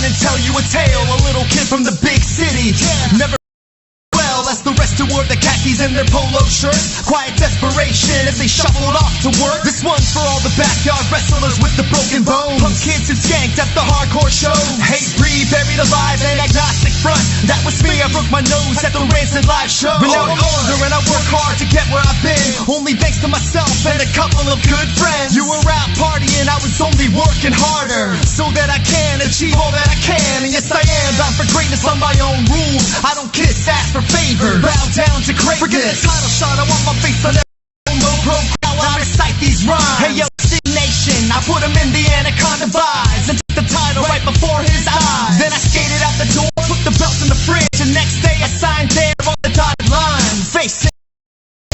and tell you a tale. A little kid from the big city, never as the rest who wore the khakis and their polo shirts. Quiet desperation as they shuffled off to work. This one's for all the backyard wrestlers with the broken bones. Punk kids who skanked at the hardcore shows. Hate breed, buried alive, and agnostic front. That was me, I broke my nose at the Rancid live show. But now I'm older and I work hard to get where I've been. Only thanks to myself and a couple of good friends. You were out partying, I was only working harder, so that I can achieve all that I can. And yes I am, bound for greatness on my own rules. I don't kiss ass for favor, bow down to greatness. Forget the title shot, I want my face on every low pro crowd when I recite these rhymes. Hey yo, Nation, I put him in the anaconda vibes and took the title right before his eyes. Then I skated out the door, put the belt in the fridge, and next day I signed there on the dotted line. Face it,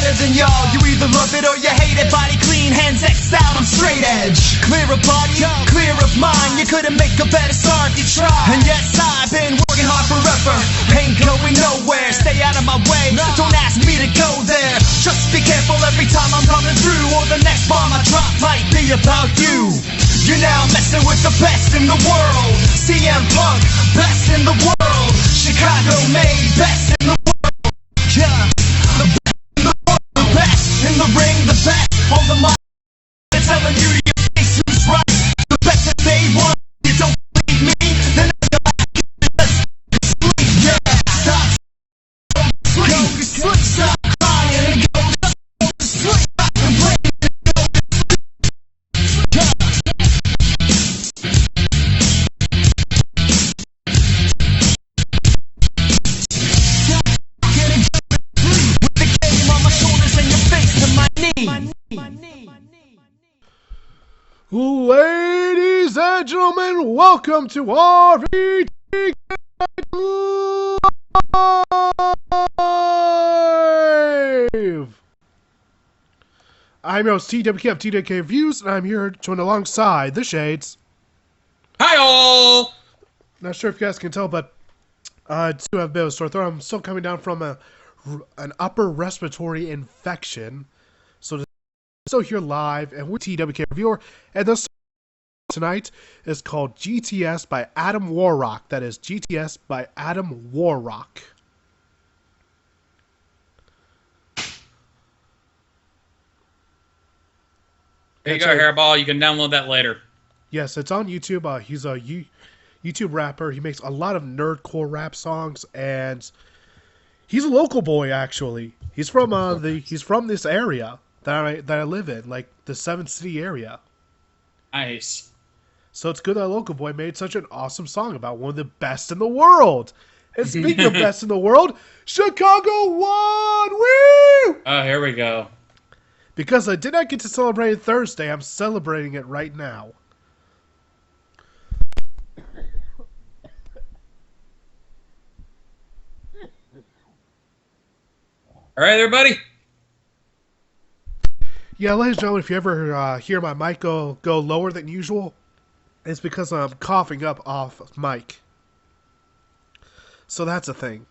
better than y'all, you either love it or you hate it. Body clean, hands X'd out, I'm straight edge. Clear of body, clear of mind. You couldn't make a better start if you tried. And yes, I've been working hard forever, ain't going nowhere. Stay out of my way, don't ask me to go there. Just be careful every time I'm coming through, or the next bomb I drop might be about you. You're now messing with the best in the world. CM Punk, best in the world. Chicago made, best in the world. Yeah, the best in the world, the best in the ring, the best on the mic. They're telling you to your face who's right. The best that they want. You don't believe me? Then stop crying and go to sleep. With the game on my shoulders and your face to my knee. Ladies and gentlemen, welcome to RVT Live! I'm your host, TWK of TWK Reviews, and I'm here joined alongside the Shades. Hi all! Not sure if you guys can tell, but I do have a bit of a sore throat. I'm still coming down from an upper respiratory infection. So still here live, and we're TWK Reviewer, and this tonight is called GTS by Adam Warrock. That is GTS by Adam Warrock. There you go, Hairball. You can download that later. Yes, it's on YouTube. He's a YouTube rapper. He makes a lot of nerdcore rap songs, and he's a local boy. Actually, he's from this area that I live in, like the 7th City area. Nice. So it's good that a local boy made such an awesome song about one of the best in the world. And speaking of best in the world, Chicago won! Woo! Oh, here we go. Because I did not get to celebrate it Thursday, I'm celebrating it right now. All right, everybody. Yeah, ladies and gentlemen, if you ever hear my mic go lower than usual, it's because I'm coughing up off mic. So that's a thing.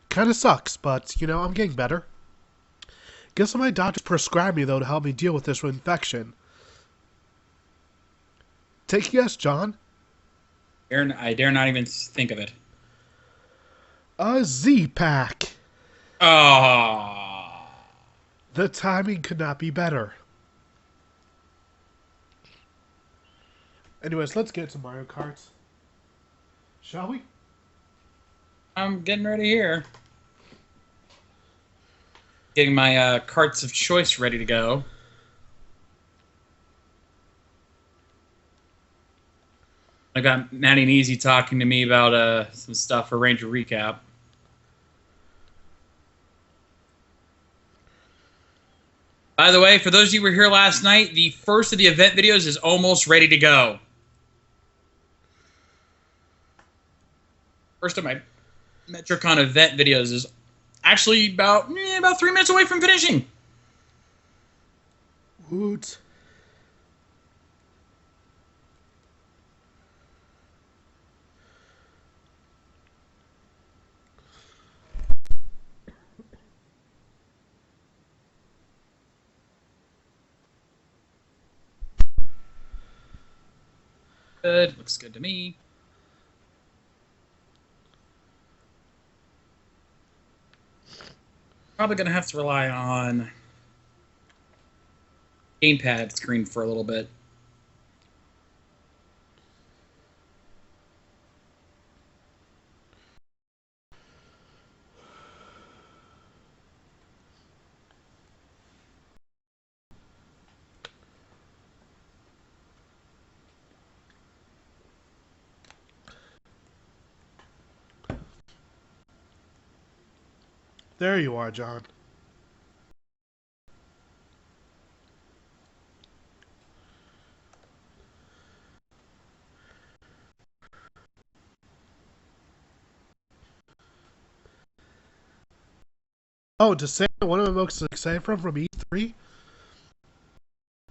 Kind of sucks, but, you know, I'm getting better. Guess what my doctor prescribed me, though, to help me deal with this infection. Take a guess, John. I dare not even think of it. A Z-Pack. Oh. The timing could not be better. Anyways, let's get to Mario Kart. Shall we? I'm getting ready here. Getting my carts of choice ready to go. I got Natty and Easy talking to me about some stuff for Ranger Recap. By the way, for those of you who were here last night, the first of the event videos is almost ready to go. First of my Metrocon event videos is actually about 3 minutes away from finishing. Woot. good. Looks good to me. Probably going to have to rely on gamepad screen for a little bit. There you are, John. Oh, to say one of the most excited from E3?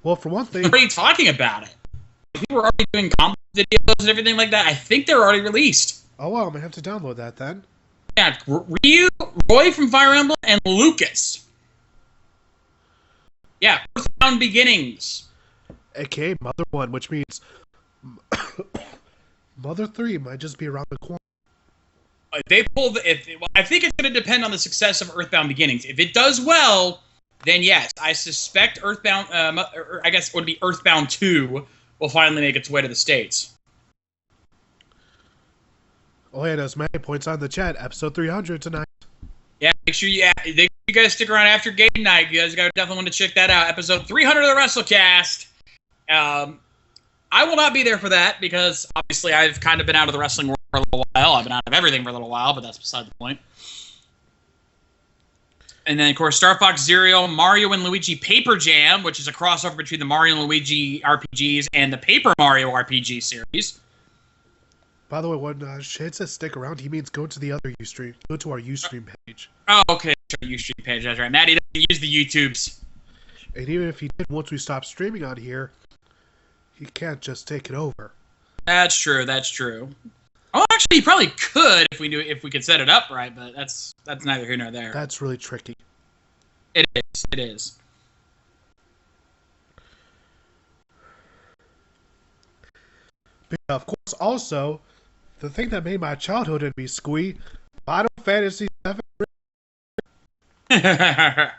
Well, for one thing... What are you talking about it? People were already doing comp videos and everything like that. I think they're already released. Oh, well, I'm going to have to download that then. Yeah, Ryu, Roy from Fire Emblem, and Lucas. Yeah, Earthbound Beginnings. AKA Mother 1, which means Mother 3 might just be around the corner. They pulled. I think it's going to depend on the success of Earthbound Beginnings. If it does well, then yes, I suspect Earthbound. I guess it would be Earthbound 2 will finally make its way to the States. Oh, yeah, there's many points on the chat. Episode 300 tonight. Yeah, make sure you guys stick around after game night. You guys definitely want to check that out. Episode 300 of the WrestleCast. I will not be there for that because obviously I've kind of been out of the wrestling world for a little while. I've been out of everything for a little while, but that's beside the point. And then, of course, Star Fox Zero, Mario and Luigi Paper Jam, which is a crossover between the Mario and Luigi RPGs and the Paper Mario RPG series. By the way, when Shade says stick around, he means go to the other Ustream. Go to our Ustream page. Oh, okay. Sure, Ustream page. That's right. Maddie doesn't use the YouTubes. And even if he did, once we stop streaming on here, he can't just take it over. That's true. That's true. Oh, actually, you probably could if we could set it up right, but that's neither here nor there. That's really tricky. It is. It is. But of course, also, the thing that made my childhood in me squee, Final Fantasy VII. Alright,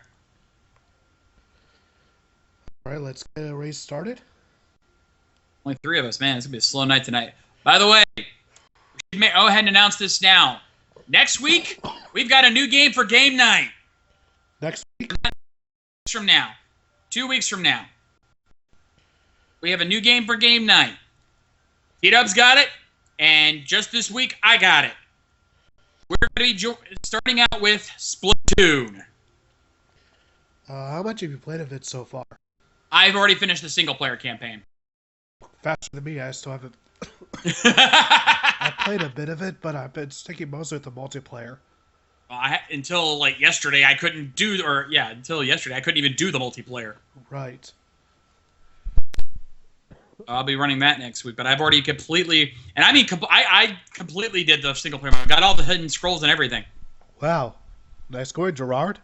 let's get a race started. Only 3 of us, man. It's going to be a slow night tonight. By the way, we should go ahead and announce this now. Next week, we've got a new game for game night. Next week? 2 weeks from now. 2 weeks from now. We have a new game for game night. T-Dub's got it, and just this week, I got it. We're going to be starting out with Splatoon. How much have you played of it so far? I've already finished the single-player campaign. Faster than me, I still haven't. I played a bit of it, but I've been sticking mostly with the multiplayer. Until like yesterday, I couldn't do, until yesterday, I couldn't even do the multiplayer. Right. I'll be running that next week, but I've already completely, and I mean, I completely did the single player. I got all the hidden scrolls and everything. Wow. Nice going, Gerard.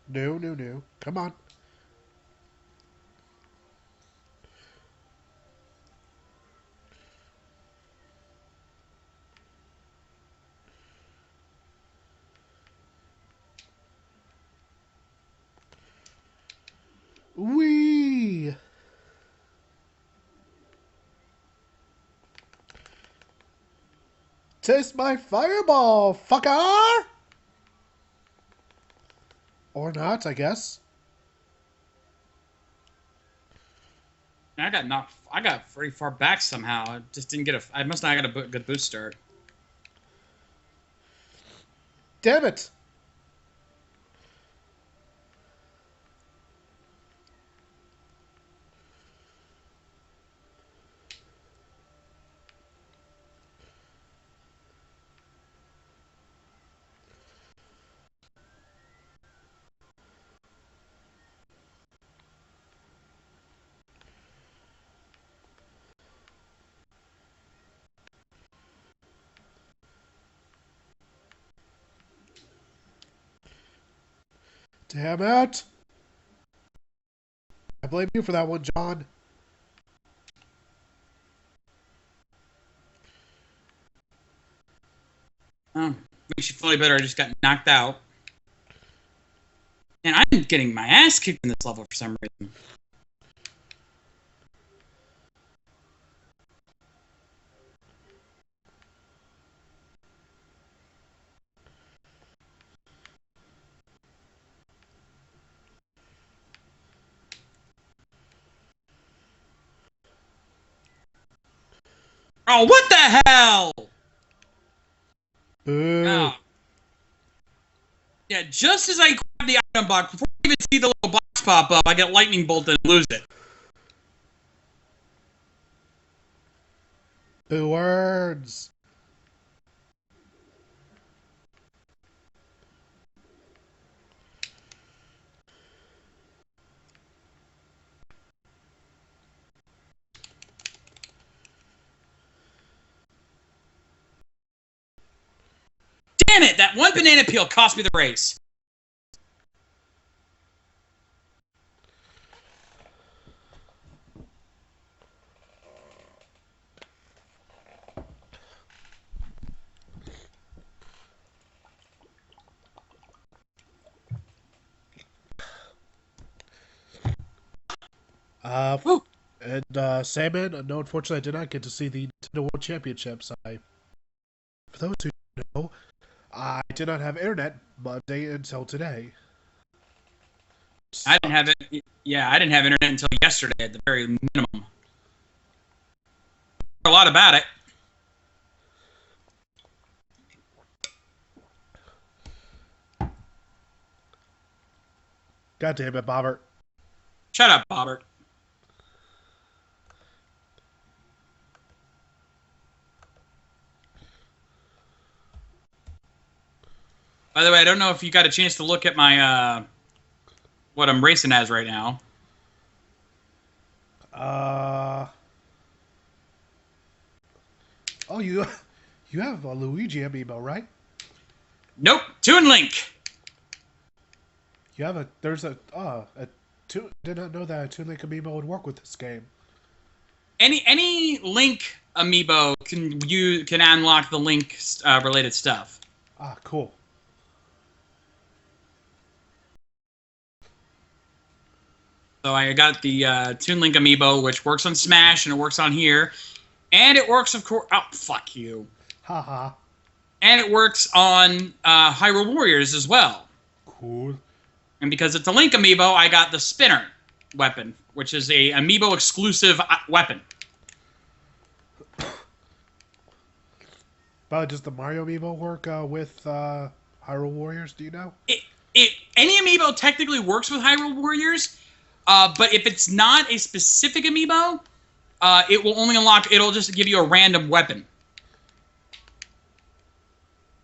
No. Come on. Wee! Taste my fireball, fucker! Or not, I guess. I got pretty far back somehow. I just didn't get I must not have got a good boost start. Damn it! Damn it! I blame you for that one, John. Oh, makes you feel any better. I just got knocked out. And I'm getting my ass kicked in this level for some reason. Oh, what the hell? Boo. Oh. Yeah, just as I grab the item box, before I even see the little box pop up, I get lightning bolted and lose it. Boo words. Damn it! That one banana peel cost me the race. Woo. And Salmon, no, unfortunately, I did not get to see the Nintendo World Championships. For those who know, I did not have internet Monday until today. I didn't have it. Yeah, I didn't have internet until yesterday at the very minimum. A lot about it. God damn it, Bobbert. Shut up, Bobbert. By the way, I don't know if you got a chance to look at my what I'm racing as right now. Oh, you have a Luigi amiibo, right? Nope, Toon Link. You have did not know that a Toon Link amiibo would work with this game. Any Link amiibo can unlock the Link related stuff. Ah, cool. So I got the Toon Link amiibo, which works on Smash and it works on here, and it works, of course. Oh, fuck you. Haha. And it works on Hyrule Warriors as well. Cool. And because it's a Link amiibo, I got the spinner weapon, which is a amiibo exclusive weapon. But does the Mario amiibo work with Hyrule Warriors? Do you know? Any amiibo technically works with Hyrule Warriors, but if it's not a specific amiibo, it will only unlock. It'll just give you a random weapon.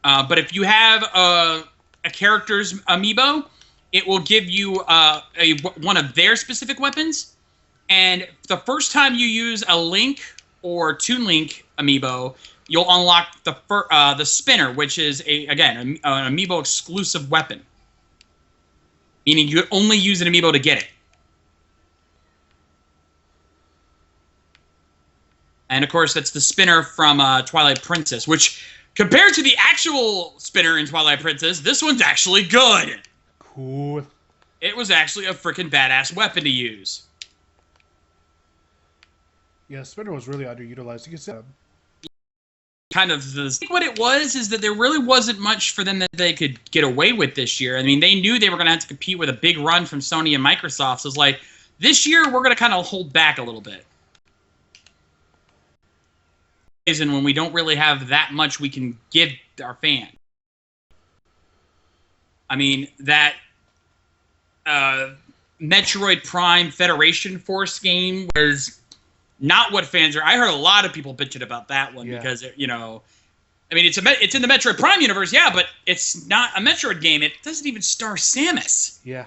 But if you have a character's amiibo, it will give you one of their specific weapons. And the first time you use a Link or Toon Link amiibo, you'll unlock the spinner, which is an amiibo exclusive weapon. Meaning you only use an amiibo to get it. And of course, that's the spinner from Twilight Princess, which compared to the actual spinner in Twilight Princess, this one's actually good. Cool. It was actually a freaking badass weapon to use. Yeah, spinner was really underutilized. You can see Kind of I think what it was is that there really wasn't much for them that they could get away with this year. I mean, they knew they were going to have to compete with a big run from Sony and Microsoft. So it's like, this year we're going to kind of hold back a little bit. And when we don't really have that much we can give our fans. I mean, that Metroid Prime Federation Force game was not what fans are. I heard a lot of people bitching about that one because, I mean, it's in the Metroid Prime universe, yeah, but it's not a Metroid game. It doesn't even star Samus. Yeah.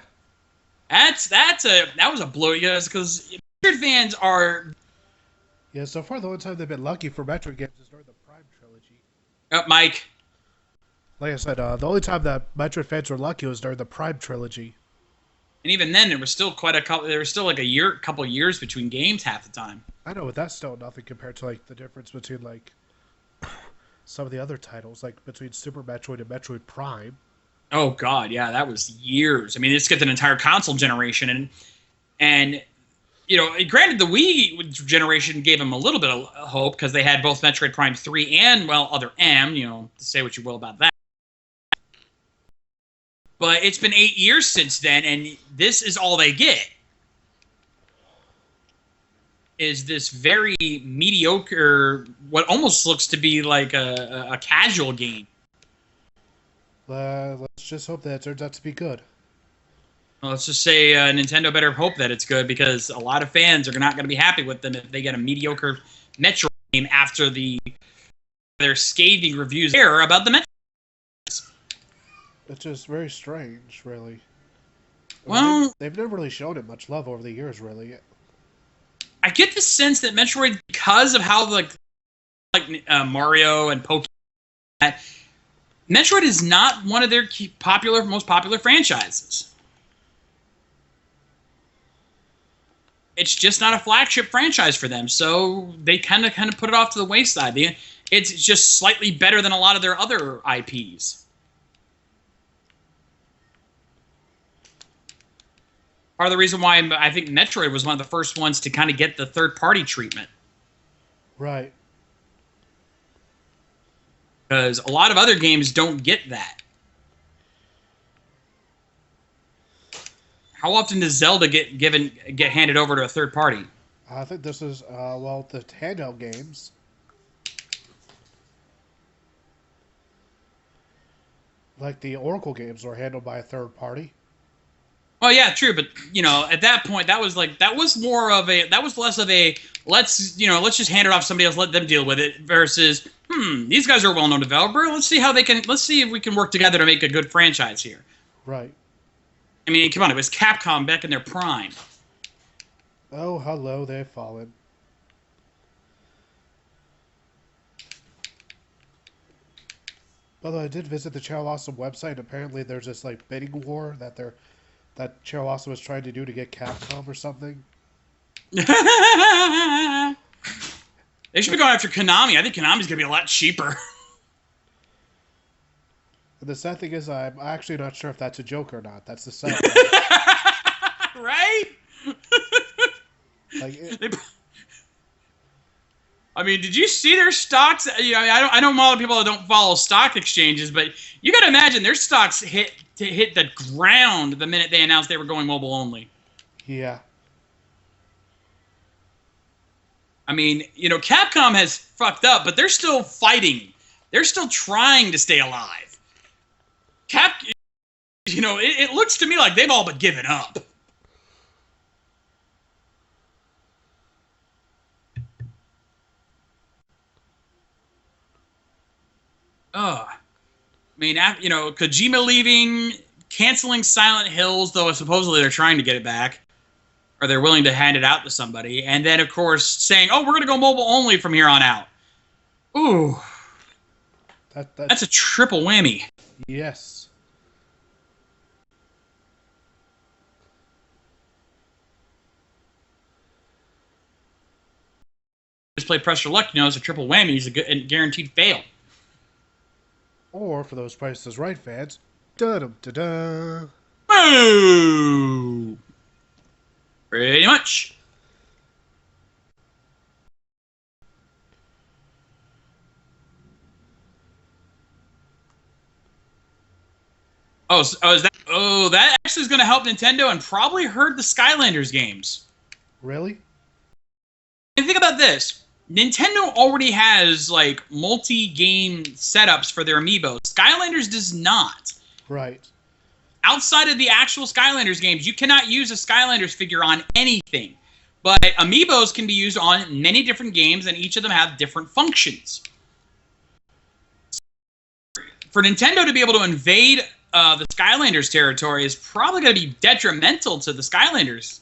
That was a blow, because Metroid fans are. Yeah, so far the only time they've been lucky for Metroid games is during the Prime trilogy. Mike. Like I said, the only time that Metroid fans were lucky was during the Prime trilogy. And even then, there was still quite a couple. There was still like couple years between games half the time. I know, but that's still nothing compared to like the difference between like some of the other titles, like between Super Metroid and Metroid Prime. Oh God, yeah, that was years. I mean, it's got an entire console generation, and you know, granted, the Wii generation gave them a little bit of hope because they had both Metroid Prime 3 and, well, Other M, you know, to say what you will about that. But it's been 8 years since then, and this is all they get. Is this very mediocre, what almost looks to be like a casual game. Let's just hope that it turns out to be good. Well, let's just say Nintendo better hope that it's good, because a lot of fans are not going to be happy with them if they get a mediocre Metroid game after their scathing reviews there about the Metroid. It's just very strange, really. Well, they've never really shown it much love over the years, really. I get the sense that Metroid, because of how like Mario and Pokemon, Metroid is not one of their most popular franchises. It's just not a flagship franchise for them, so they kind of put it off to the wayside. It's just slightly better than a lot of their other IPs. Part of the reason why I think Metroid was one of the first ones to kind of get the third-party treatment. Right. Because a lot of other games don't get that. How often does Zelda get handed over to a third party? I think this is, well, the handheld games. Like the Oracle games were handled by a third party. Well, yeah, true, but you know, at that point, that was less of a let's just hand it off to somebody else, let them deal with it, versus these guys are a well-known developer. Let's see if we can work together to make a good franchise here. Right. I mean, come on, it was Capcom back in their prime. Oh, hello, they've fallen. Although I did visit the Channel Awesome website, and apparently there's this like bidding war that Channel Awesome was trying to do to get Capcom or something. They should be going after Konami. I think Konami's gonna be a lot cheaper. And the sad thing is, I'm actually not sure if that's a joke or not. That's the sad part. Right? I mean, did you see their stocks? You know, I know a lot of people that don't follow stock exchanges, but you got to imagine their stocks hit the ground the minute they announced they were going mobile only. Yeah. I mean, you know, Capcom has fucked up, but they're still fighting. They're still trying to stay alive. You know, it looks to me like they've all but given up. I mean, you know, Kojima leaving, canceling Silent Hills, though supposedly they're trying to get it back, or they're willing to hand it out to somebody, and then, of course, saying, oh, we're going to go mobile only from here on out. Ooh. That's a triple whammy. Yes. Just play Press Your Luck, you know, it's a triple whammy. It's a good and guaranteed fail. Or, for those Price is Right fans, da-dum-da-da. Boo! Pretty much. That actually is going to help Nintendo and probably hurt the Skylanders games. Really? And think about this. Nintendo already has, like, multi-game setups for their amiibo. Skylanders does not. Right. Outside of the actual Skylanders games, you cannot use a Skylanders figure on anything. But amiibos can be used on many different games, and each of them have different functions. For Nintendo to be able to invade the Skylanders territory is probably going to be detrimental to the Skylanders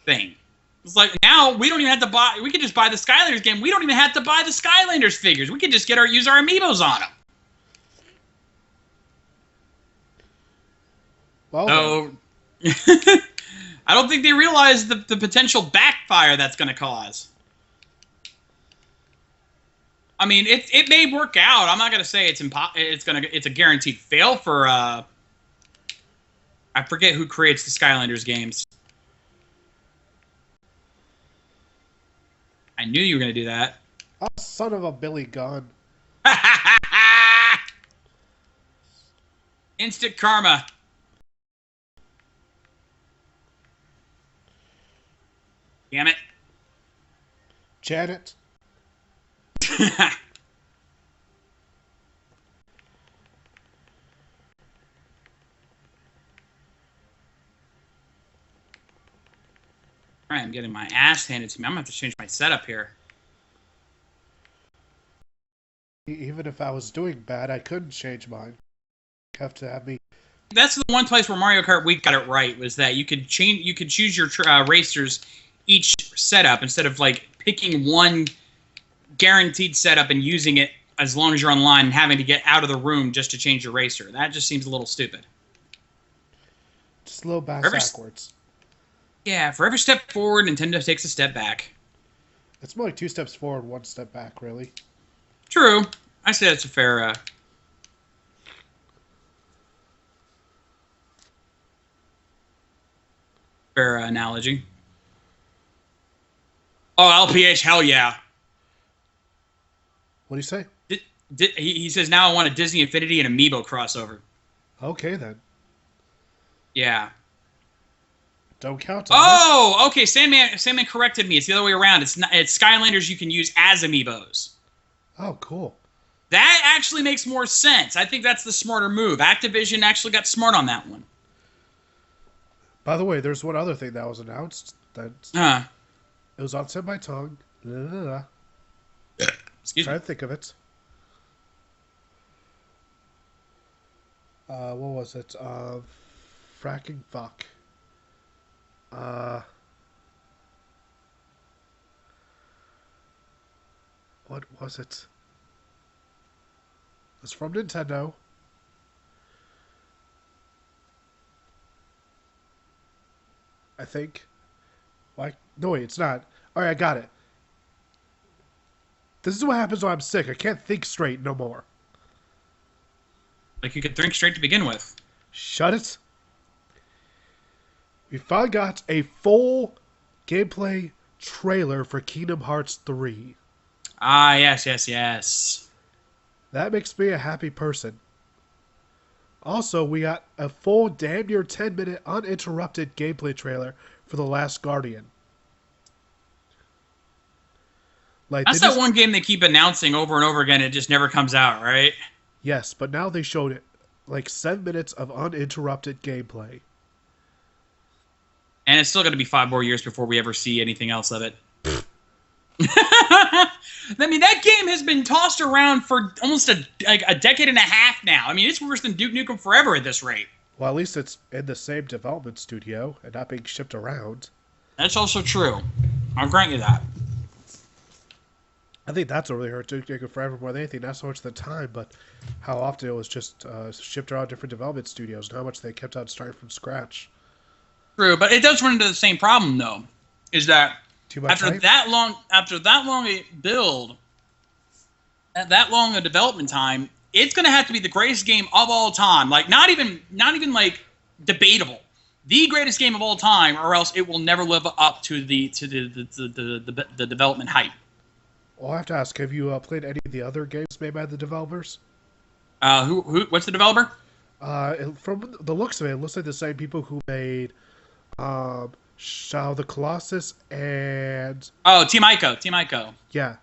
thing. It's like, now we don't even have to buy. We can just buy the Skylanders game. We don't even have to buy the Skylanders figures. We can just use our amiibos on them. Well, so, I don't think they realize the potential backfire that's going to cause. I mean, it may work out. I'm not going to say it's a guaranteed fail for I forget who creates the Skylanders games. I knew you were going to do that. Oh, son of a Billy Gunn. Instant karma. Damn it. Janet. Alright, I'm getting my ass handed to me. I'm going to have to change my setup here. Even if I was doing bad, I couldn't change mine. You have to have me. That's the one place where Mario Kart Wii got it right, was that you could choose your racers each setup instead of like picking one guaranteed setup and using it as long as you're online and having to get out of the room just to change your racer. That just seems a little stupid. Just a little backwards. Yeah, for every step forward, Nintendo takes a step back. It's more like 2 steps forward, 1 step back, really. True. I say that's a fair analogy. Oh, LPH, hell yeah. What do you say? He says, now I want a Disney Infinity and Amiibo crossover. Okay, then. Yeah. Don't count on it. Oh, okay. Sandman corrected me. It's the other way around. It's Skylanders you can use as Amiibos. Oh, cool. That actually makes more sense. I think that's the smarter move. Activision actually got smart on that one. By the way, there's one other thing that was announced. That it was on tip of my tongue. Excuse Try me. to think of it. What was it? Fracking fuck. What was it? It's from Nintendo. I think. Like, no, wait, it's not. All right, I got it. This is what happens when I'm sick. I can't think straight no more. Like you could think straight to begin with. Shut it. We finally got a full gameplay trailer for Kingdom Hearts 3. Ah, yes. That makes me a happy person. Also, we got a full damn near 10-minute uninterrupted gameplay trailer for The Last Guardian. Like, That's that one game they keep announcing over and over again. It just never comes out, right? Yes, but now they showed it like 7 minutes of uninterrupted gameplay. And it's still going to be 5 more years before we ever see anything else of it. I mean, that game has been tossed around for almost a decade and a half now. I mean, it's worse than Duke Nukem Forever at this rate. Well, at least it's in the same development studio and not being shipped around. That's also true. I'll grant you that. I think that's what really hurt Duke Nukem Forever more than anything. Not so much the time, but how often it was just shipped around different development studios and how much they kept on starting from scratch. True, but it does run into the same problem, though. Is that Too much hype? after that long a build, that long a development time, it's going to have to be the greatest game of all time. Like not even like debatable. The greatest game of all time, or else it will never live up to the development hype. Well, I have to ask, have you played any of the other games made by the developers? What's the developer? From the looks of it looks like the same people who made Shadow of the Colossus and... Oh, Team Ico. Yeah.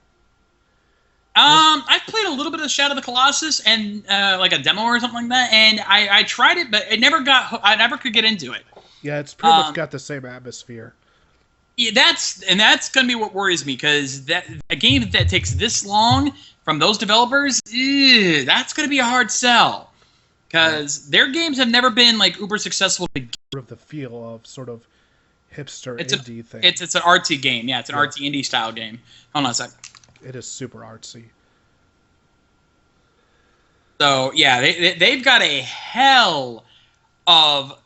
I've played a little bit of Shadow of the Colossus and like a demo or something like that, and I tried it, but I never could get into it. Yeah, it's pretty much got the same atmosphere. Yeah, that's gonna be what worries me, because a game that takes this long from those developers, that's gonna be a hard sell, because their games have never been like uber successful. Of the feel of sort of hipster indie thing. It's an artsy game, yeah. It's an artsy indie style game. Hold on a sec. It is super artsy. So yeah, they've got a hell of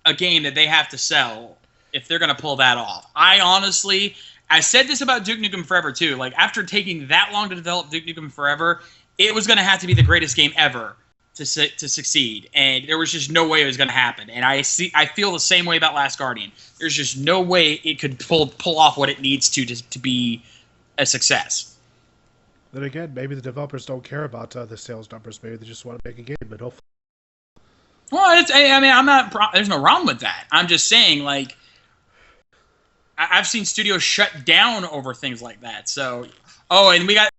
a game that they have to sell if they're going to pull that off. I said this about Duke Nukem Forever too. Like, after taking that long to develop Duke Nukem Forever, it was going to have to be the greatest game ever to succeed, and there was just no way it was going to happen. And I feel the same way about Last Guardian. There's just no way it could pull off what it needs to be a success. Then again, maybe the developers don't care about the sales numbers. Maybe they just want to make a game, but hopefully. Well, I'm not. There's no wrong with that. I'm just saying, like, I've seen studios shut down over things like that. So, and we got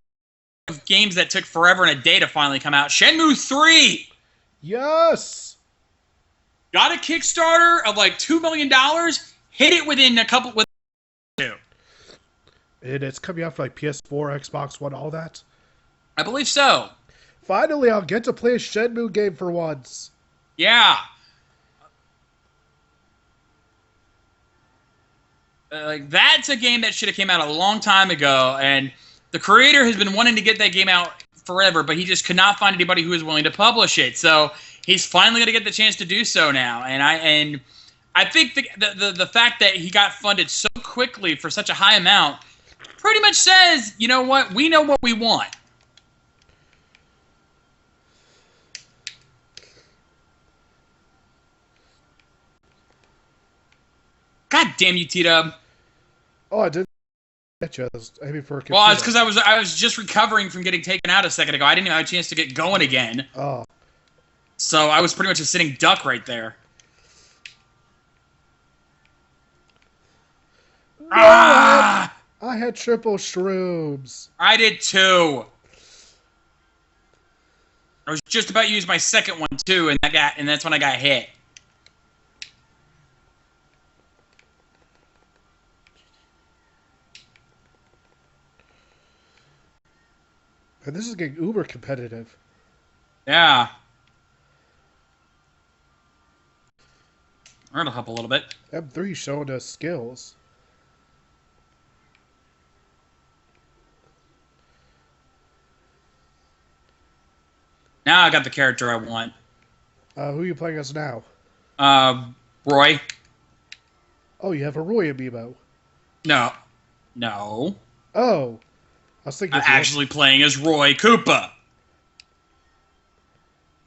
games that took forever and a day to finally come out. Shenmue 3! Yes! Got a Kickstarter of like $2 million, hit it within a couple... And it's coming out for like PS4, Xbox One, all that? I believe so. Finally, I'll get to play a Shenmue game for once. Yeah. Like, that's a game that should have came out a long time ago, and the creator has been wanting to get that game out forever, but he just could not find anybody who was willing to publish it. So he's finally going to get the chance to do so now. And I think the fact that he got funded so quickly for such a high amount pretty much says, you know what, we know what we want. God damn you, T-Dub. Oh, I didn't get you. I was aiming for a computer. Well, it's because I was just recovering from getting taken out a second ago. I didn't even have a chance to get going again. Oh. So I was pretty much a sitting duck right there. No, I had triple shrooms. I did too. I was just about to use my second one too, and that's when I got hit. And this is getting uber competitive. Yeah. We're gonna hop a little bit. M3 showing us skills. Now I got the character I want. Who are you playing as now? Roy. Oh, you have a Roy amiibo. No. No. Oh. I was thinking I'm actually playing as Roy Koopa.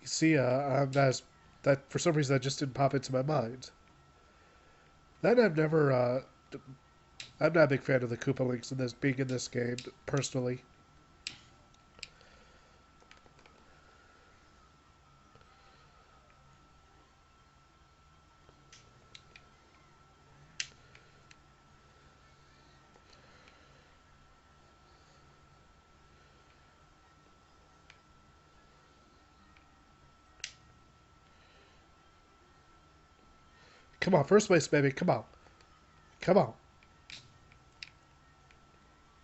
You see, that for some reason that just didn't pop into my mind. Then I'm not a big fan of the Koopa Links being in this game, personally. Come on, first place, baby. Come on. Come on.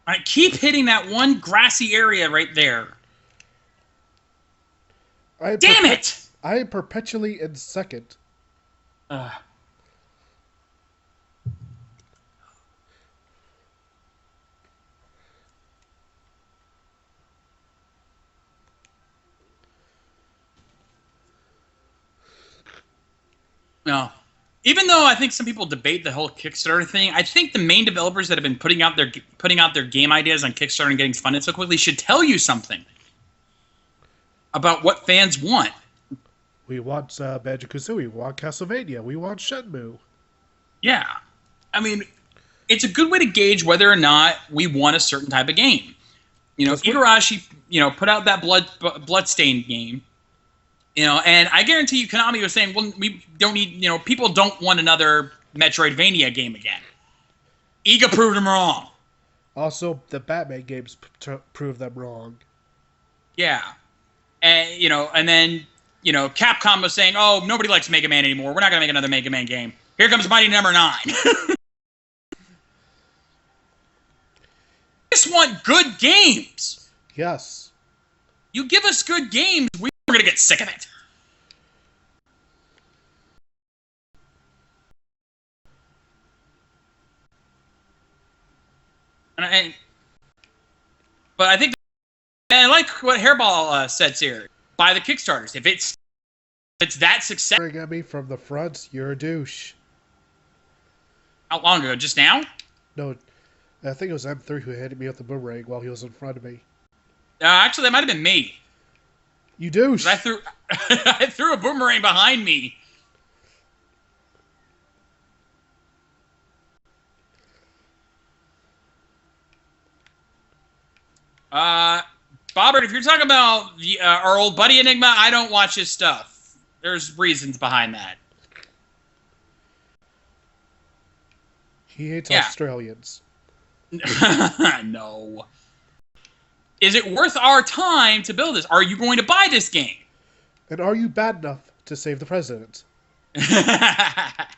I keep hitting that one grassy area right there. Damn it! I am perpetually in second. No. Even though I think some people debate the whole Kickstarter thing, I think the main developers that have been putting out their game ideas on Kickstarter and getting funded so quickly should tell you something about what fans want. We want Banjo-Kazooie. We want Castlevania. We want Shenmue. Yeah. I mean, it's a good way to gauge whether or not we want a certain type of game. You know, Igarashi, put out that Bloodstained game. And I guarantee you Konami was saying, well, we don't need, people don't want another Metroidvania game again. Iga proved them wrong. Also, the Batman games proved them wrong. Yeah. And, and then, Capcom was saying, oh, nobody likes Mega Man anymore. We're not going to make another Mega Man game. Here comes Mighty Number 9. Just want good games. Yes. You give us good games, we're going to get sick of it. But I think, and I like what Hairball said here. Buy the Kickstarters. If it's it's that success. At me from the front, you're a douche. How long ago? Just now? No, I think it was M3 who hit me with the boomerang while he was in front of me. Actually, that might have been me. You douche. I threw I threw a boomerang behind me. Bobbert, if you're talking about our old buddy Enigma, I don't watch his stuff. There's reasons behind that. He hates Australians. No. Is it worth our time to build this? Are you going to buy this game? And are you bad enough to save the president? At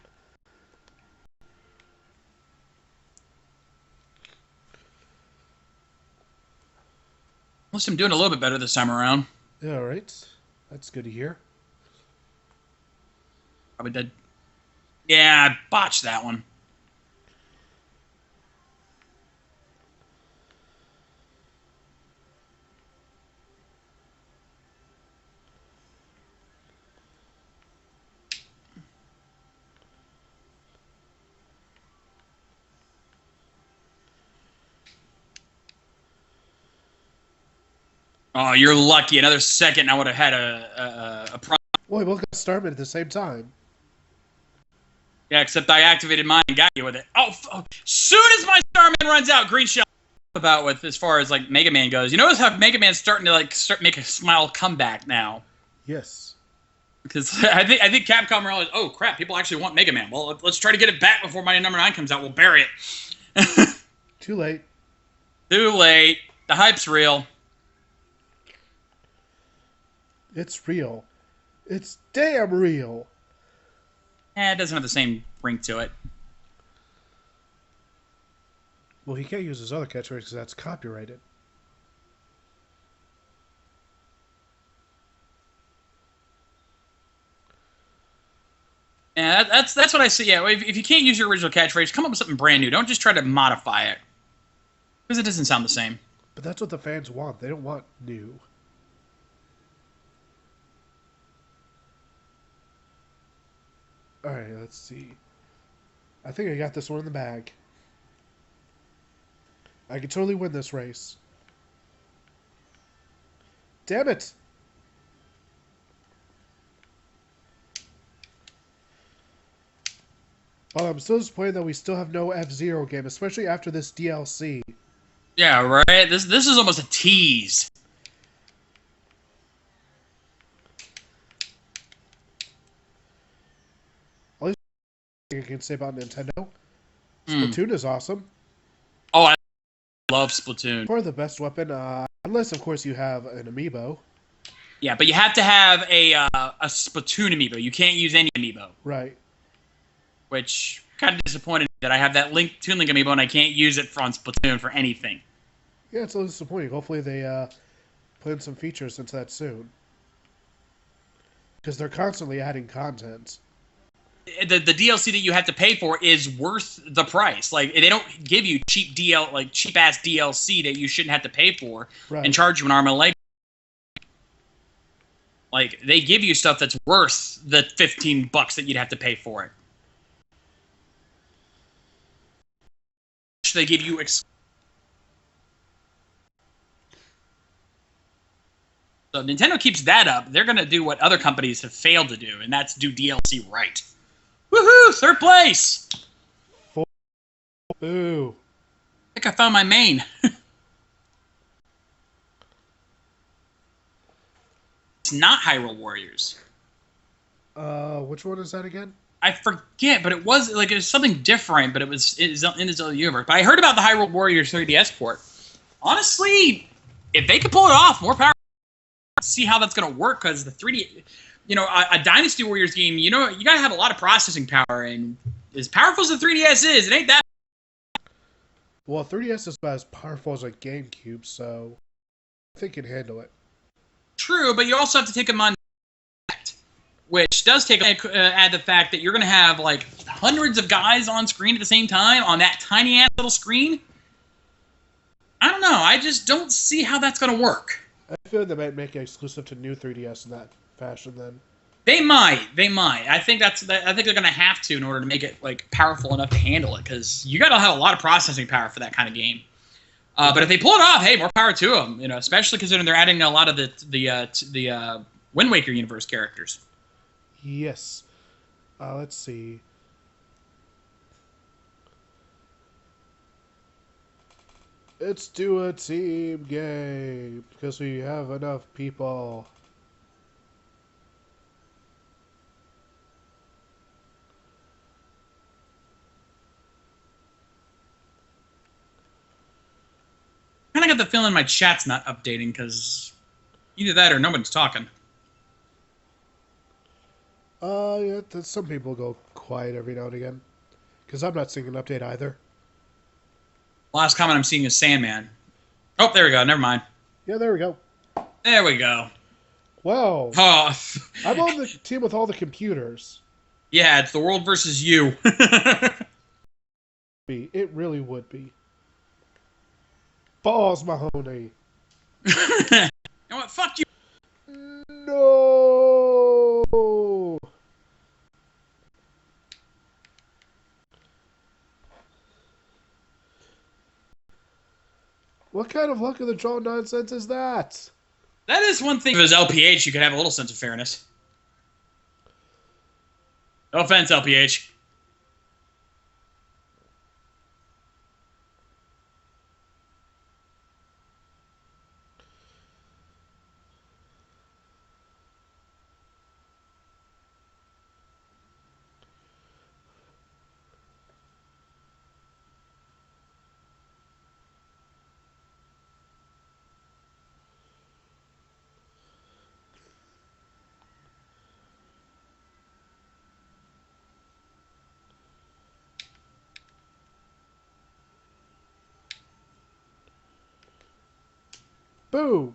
least I'm doing a little bit better this time around. Yeah, all right. That's good to hear. Probably did. Yeah, I botched that one. Oh, you're lucky. Another second, I would have had a problem. Well, we both got Starman at the same time. Yeah, except I activated mine and got you with it. Oh, soon as my Starman runs out, green shell. About with as far as like Mega Man goes, you notice how Mega Man's starting to like make a smile comeback now. Yes. Because I think Capcom realized, oh crap, people actually want Mega Man. Well, let's try to get it back before my number 9 comes out. We'll bury it. Too late. Too late. The hype's real. It's real. It's damn real. It doesn't have the same ring to it. Well, he can't use his other catchphrase because that's copyrighted. Yeah, that's what I see. Yeah, if you can't use your original catchphrase, come up with something brand new. Don't just try to modify it. Because it doesn't sound the same. But that's what the fans want. They don't want new. Alright, let's see. I think I got this one in the bag. I can totally win this race. Damn it! Well, I'm still disappointed that we still have no F-Zero game, especially after this DLC. Yeah, right? This is almost a tease. All I can say about Nintendo, Splatoon is awesome. Oh, I love Splatoon. For the best weapon, unless of course you have an amiibo. Yeah, but you have to have a Splatoon amiibo. You can't use any amiibo. Right. Which kind of disappointed that I have that Toon Link amiibo and I can't use it on Splatoon for anything. Yeah, it's a little disappointing. Hopefully they put in some features into that soon. Because they're constantly adding content. The DLC that you have to pay for is worth the price. Like they don't give you cheap ass DLC that you shouldn't have to pay for and charge you an arm and a leg. Like they give you stuff that's worth the $15 that you'd have to pay for it. They give you so Nintendo keeps that up. They're going to do what other companies have failed to do, and that's do DLC right. Woohoo! 3rd place! Boo. I think I found my main. It's not Hyrule Warriors. Which one is that again? I forget, but it was something different, but it was in its own universe. But I heard about the Hyrule Warriors 3DS port. Honestly, if they could pull it off, more power. See how that's going to work, because the 3D, a Dynasty Warriors game, you got to have a lot of processing power, and as powerful as the 3DS is, it ain't that. Well, 3DS is about as powerful as a GameCube, so I think it can handle it. True, but you also have to take in mind which does add the fact that you're going to have like hundreds of guys on screen at the same time on that tiny ass little screen. I don't know. I just don't see how that's going to work. I feel like they might make it exclusive to new 3DS in that fashion then. They might. They might. I think I think they're gonna have to in order to make it like powerful enough to handle it, because you gotta have a lot of processing power for that kind of game. But if they pull it off, hey, more power to them. You know, especially considering they're adding a lot of the Wind Waker universe characters. Yes. Let's see. Let's do a team game because we have enough people. I kind of got the feeling my chat's not updating because either that or nobody's talking. Yeah, some people go quiet every now and again. Because I'm not seeing an update either. Last comment I'm seeing is Sandman. Oh, there we go. Never mind. Yeah, there we go. There we go. Wow. Oh. I'm on the team with all the computers. Yeah, it's the world versus you. It really would be. Balls, Mahoney. You know what? Fuck you. No. What kind of luck of the draw nonsense is that? That is one thing. If it was LPH, you could have a little sense of fairness. No offense, LPH. Boo.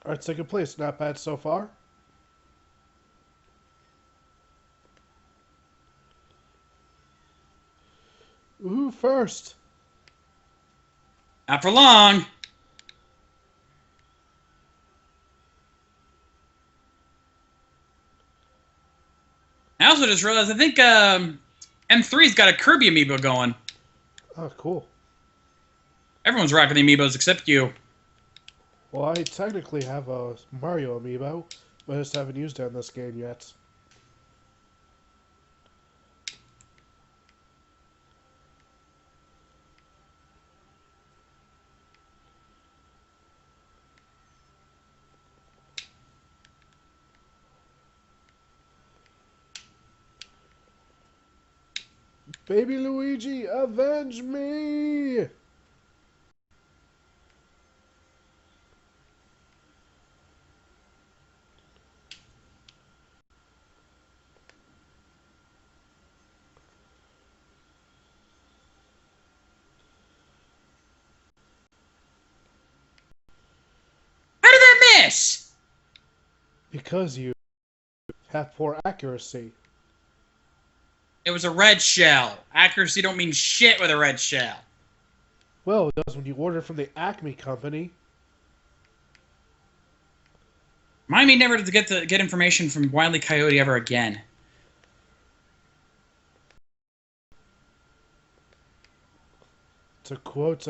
Alright, second place. Not bad so far. Ooh, first. Not for long. I also just realized I think M3's got a Kirby amiibo going. Oh, cool. Everyone's rocking the amiibos except you. Well, I technically have a Mario amiibo, but I just haven't used it in this game yet. Baby Luigi, avenge me! How did that miss? Because you have poor accuracy. It was a red shell. Accuracy don't mean shit with a red shell. Well, it does when you order from the Acme company. Remind me never to get information from Wile E. Coyote ever again. To quote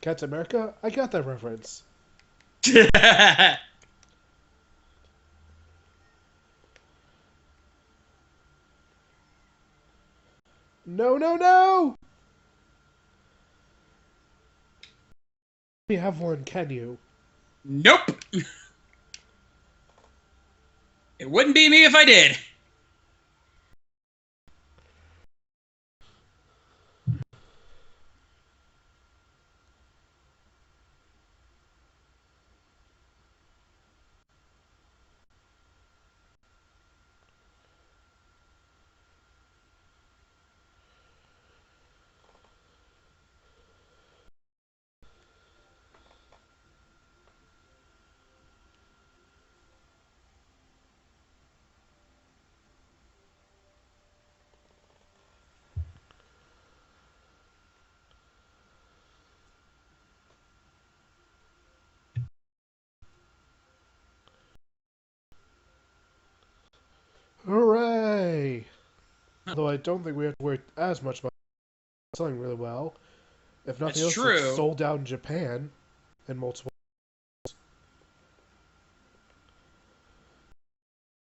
Captain America, I got that reference. No, no, no! You have one, can you? Nope. It wouldn't be me if I did. Hooray! Although I don't think we have to worry as much about selling really well. If nothing That's else, true. it's sold out in Japan and multiple.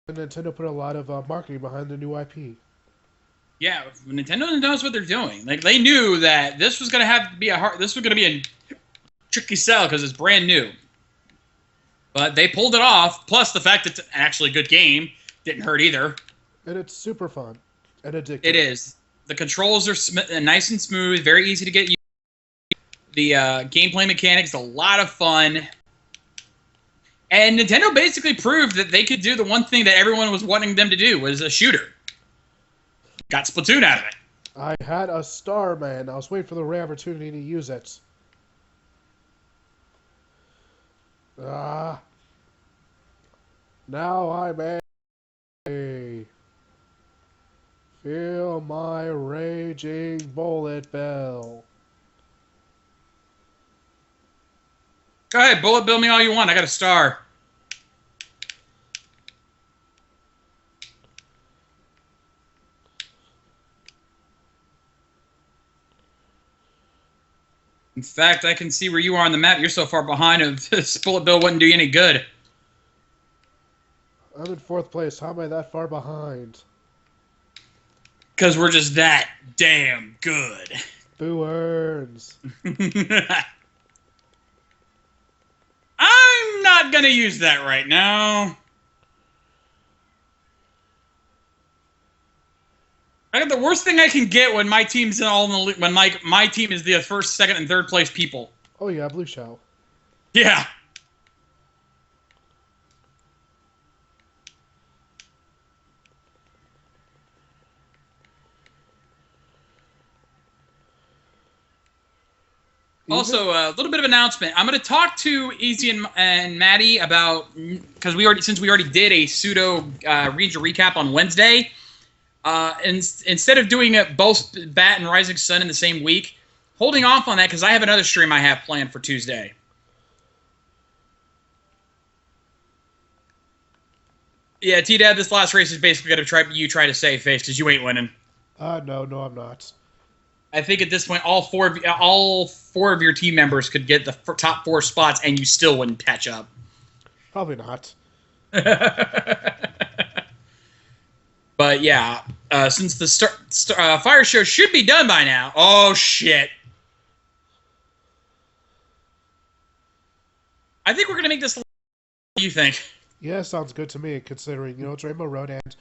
And Nintendo put a lot of marketing behind the new IP. Yeah, Nintendo knows what they're doing. Like they knew that this was gonna have to be this was gonna be a tricky sell because it's brand new. But they pulled it off. Plus the fact that it's actually a good game didn't hurt either. And it's super fun and addictive. It is. The controls are nice and smooth, very easy to get used. The gameplay mechanics, a lot of fun. And Nintendo basically proved that they could do the one thing that everyone was wanting them to do, was a shooter. Got Splatoon out of it. I had a star, man. I was waiting for the rare opportunity to use it. Ah. Now I'm angry. Feel my raging bullet bill. Go ahead, bullet bill me all you want. I got a star. In fact, I can see where you are on the map. You're so far behind, this bullet bill wouldn't do you any good. I'm in 4th place. How am I that far behind? Because we're just that damn good. Boo earns. I'm not going to use that right now. I got the worst thing I can get when my team's all in the when my team is the first, second, and third place people. Oh yeah, blue shell. Yeah. Also, a little bit of announcement. I'm going to talk to Easy and Maddie about, because since we already did a pseudo region recap on Wednesday. Instead of doing it both Bat and Rising Sun in the same week, holding off on that because I have another stream I have planned for Tuesday. Yeah, T-Dad, this last race is basically going to try to save face because you ain't winning. No, I'm not. I think at this point, all four of your team members could get the top 4 spots, and you still wouldn't catch up. Probably not. But yeah, since the fire show should be done by now. Oh shit! I think we're gonna make this. What do you think? Yeah, sounds good to me. Considering it's Rainbow Road and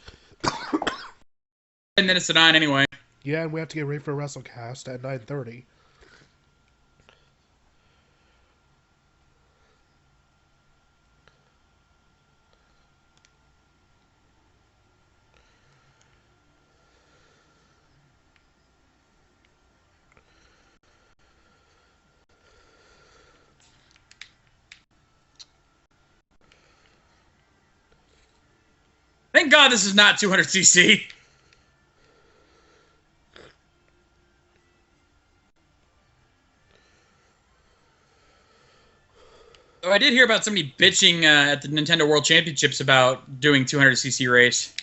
10 minutes to 9 anyway. yeah, and we have to get ready for WrestleCast at 9:30. Thank God this is not 200cc. Oh, I did hear about somebody bitching at the Nintendo World Championships about doing 200cc race.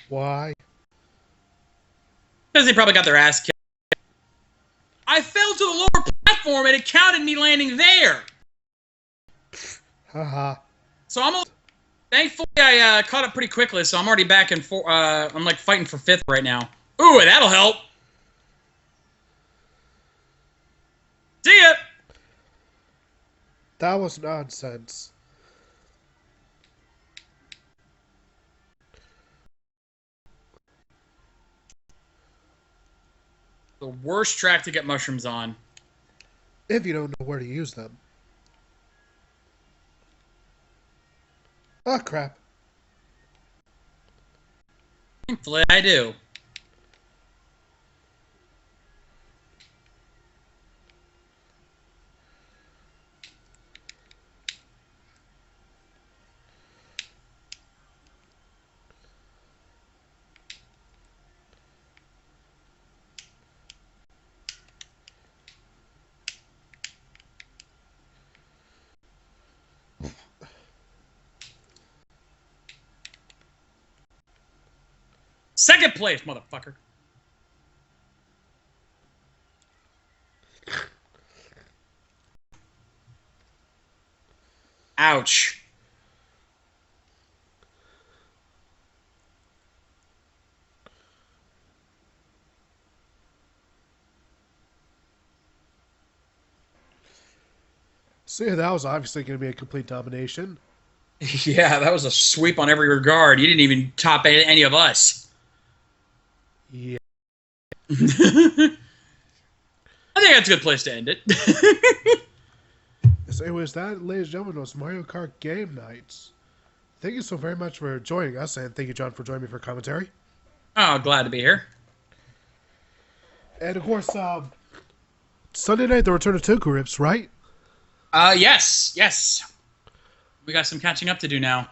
Why? Because they probably got their ass kicked. I fell to the lower platform and it counted me landing there. Haha. So thankfully I caught up pretty quickly, so I'm already back in I'm like fighting for 5th right now. Ooh, that'll help. See ya. That was nonsense. The worst track to get mushrooms on. If you don't know where to use them. Oh, crap. Thankfully, I do. Second place, motherfucker. Ouch. So yeah, that was obviously going to be a complete domination. Yeah, that was a sweep on every regard. You didn't even top any of us. Yeah. I think that's a good place to end it. So anyways, that, ladies and gentlemen, was Mario Kart Game Nights. Thank you so very much for joining us, and thank you, John, for joining me for commentary. Oh, glad to be here. And of course, Sunday night, the return of Two Grips, right? Yes. We got some catching up to do now.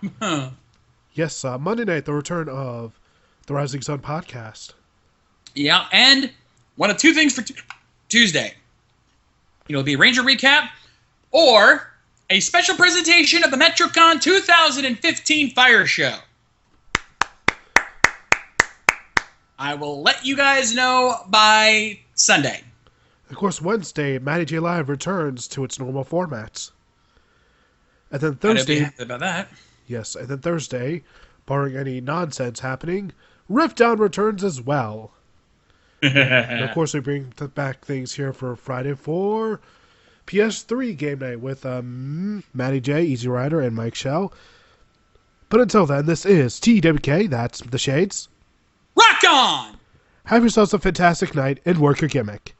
Yes, Monday night, the return of the Rising Sun podcast. Yeah, and one of two things for Tuesday. It'll be Ranger Recap or a special presentation of the MetroCon 2015 Fire Show. I will let you guys know by Sunday. Of course, Wednesday, Matty J Live returns to its normal formats. And then Thursday... I'd be happy about that. Yes, and then Thursday, barring any nonsense happening, Rift Down returns as well. And of course, we bring back things here for Friday for PS3 game night with Matty J, Easy Rider, and Mike Shell. But until then, this is TWK, that's The Shades. Rock on! Have yourselves a fantastic night and work your gimmick.